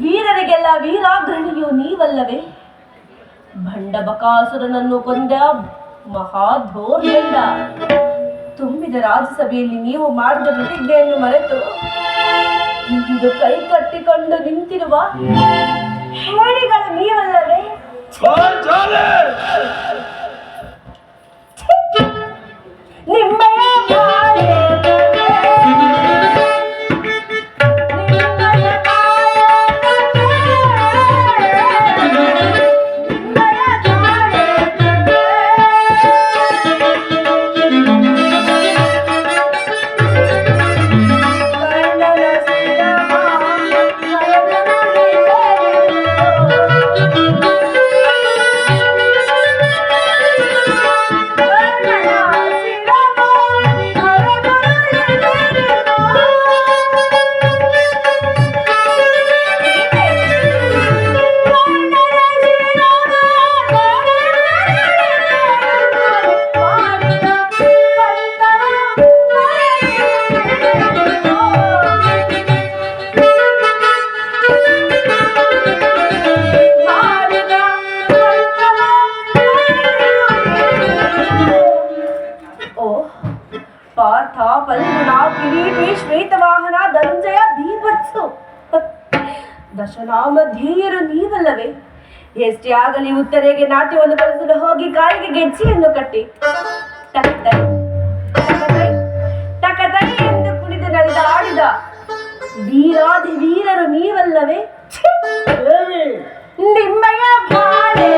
ವೀರರಿಗೆಲ್ಲ ವೀರಾಗ್ರಣಿಯು ನೀವಲ್ಲವೇ? ಭಂಡ ಬಕಾಸುರನನ್ನು ಕೊಂದ ಮಹಾಧೋರ್ಗಂಡ ತುಂಬಿದ ರಾಜ್ಯಸಭೆಯಲ್ಲಿ ನೀವು ಮಾಡಿದ ಪ್ರತಿಜ್ಞೆಯನ್ನು ಮರೆತು ಇಂದು ಕೈ ಕಟ್ಟಿಕೊಂಡು ನಿಂತಿರುವ ಹೇಳಿಗಳು ನೀವಲ್ಲವೇ? ನಿಮ್ಮಯ ದಶನಾಮಧೇಯರು ನೀವಲ್ಲವೇ? ಎಷ್ಟೇ ಆಗಲಿ ಉತ್ತರೆಗೆ ನಾಟ್ಯವನ್ನು ಕಲಿಸಲು ಹೋಗಿ ಕಾಲಿಗೆ ಗೆಜ್ಜೆಯನ್ನು ಕಟ್ಟಿ ಟಕಟೈ ಎಂದು ಕುಣಿದು ನಡೆದಾಡಿದ ವೀರಾದಿ ವೀರರು ನೀವಲ್ಲವೇ? ನಿಮ್ಮಯ ಬಾಳೆ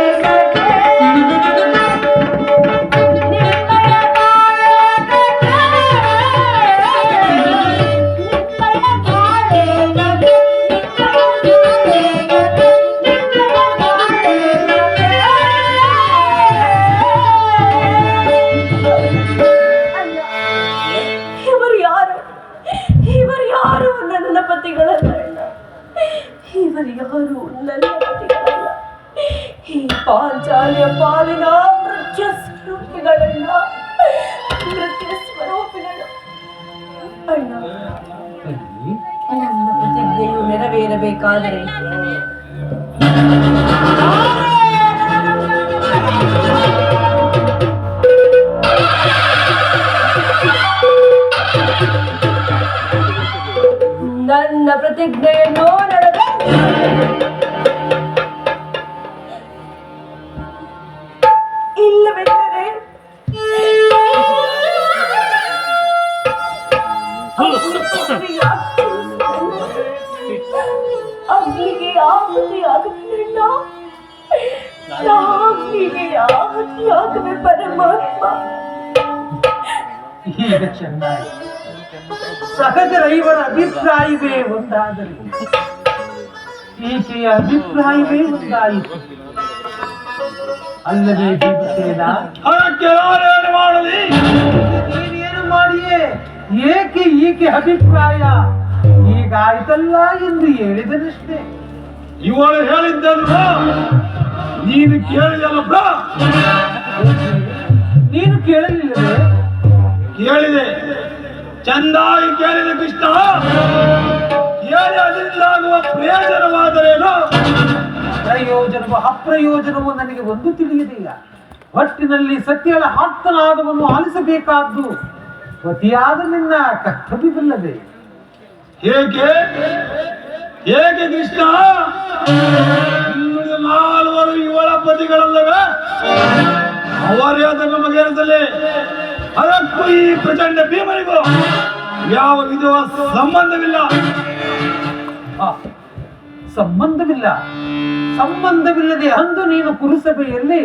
ಈ ಪಾಂಚಾಲ್ಯ ಪಾಲಿನ ನೃತ್ಯ ಸ್ವರೂಪಿಗಳನ್ನ ನೃತ್ಯ ಸ್ವರೂಪಿಗಳು ಅಣ್ಣ, ನನ್ನ ಪ್ರತಿಜ್ಞೆಯು ನೆರವೇರಬೇಕಾದರೆ ನನ್ನ ಪ್ರತಿಜ್ಞೆಯನ್ನು ಇಲ್ಲವೆಂದರೆ ಅಗ್ನಿಗೆ ಆಹುತಿಯಾಗಬೇಡ, ಅಗ್ನಿಗೆ ಆಹುತಿಯಾಗಬೇ ಪರಮಾತ್ಮ. ಈಗ ಚೆನ್ನಾಗಿ ಸಹಜರ ಇವರ ಅಭಿಪ್ರಾಯವೇ ಒಂದಾದರೆ ಈಕೆಯ ಅಭಿಪ್ರಾಯವೇ ಒಂದಾಯಿತು ಅಲ್ಲವೇ ಭೀಮಸೇನ? ನೀನೇನು ಮಾಡಿಯೇ ಏಕೆ ಈಕೆ ಅಭಿಪ್ರಾಯ ಹೀಗಾಯ್ತಲ್ಲ ಎಂದು ಹೇಳಿದನಷ್ಟೇ. ಇವಳು ಹೇಳಿದ್ದಲ್ಲ, ನೀನು ಕೇಳಿದಲ್ಲ. ನೀನು ಕೇಳಲಿಲ್ಲವೇ? ಕೇಳಿದೆ, ಚಂದಾಗಿ ಕೇಳಿದ ಕೃಷ್ಣ. ಕೇಳಿ ಅದರಿಂದಾಗುವ ಪ್ರಯೋಜನವಾದರೇನು? ಪ್ರಯೋಜನವೋ ಅಪ್ರಯೋಜನವೋ ನನಗೆ ಒಂದು ತಿಳಿಯದಿಲ್ಲ. ಒಟ್ಟಿನಲ್ಲಿ ಸತ್ಯಳ ಆಪ್ತನಾದವನ್ನು ಆಲಿಸಬೇಕಾದ್ದು ಪತಿಯಾದ ನಿನ್ನ ಕರ್ತವ್ಯವಿಲ್ಲದೆ. ಹೇಗೆ ಏಕೆ ಕೃಷ್ಣ? ಇನ್ನುಳಿದ 4 ಇವಳ ಪತಿಗಳಲ್ಲವೇ? ಅವರೇ ಅದನ್ನು ಬಗೆಹರಿಸಲಿ. ಅದಕ್ಕೂ ಈ ಪ್ರಚಂಡ ಭೀಮನಿಗೂ ಯಾವ ವಿಧವ ಸಂಬಂಧವಿಲ್ಲ. ಆ, ಸಂಬಂಧವಿಲ್ಲದೆ ಅಂದು ನೀನು ಕುರುಸಭೆಯಲ್ಲಿ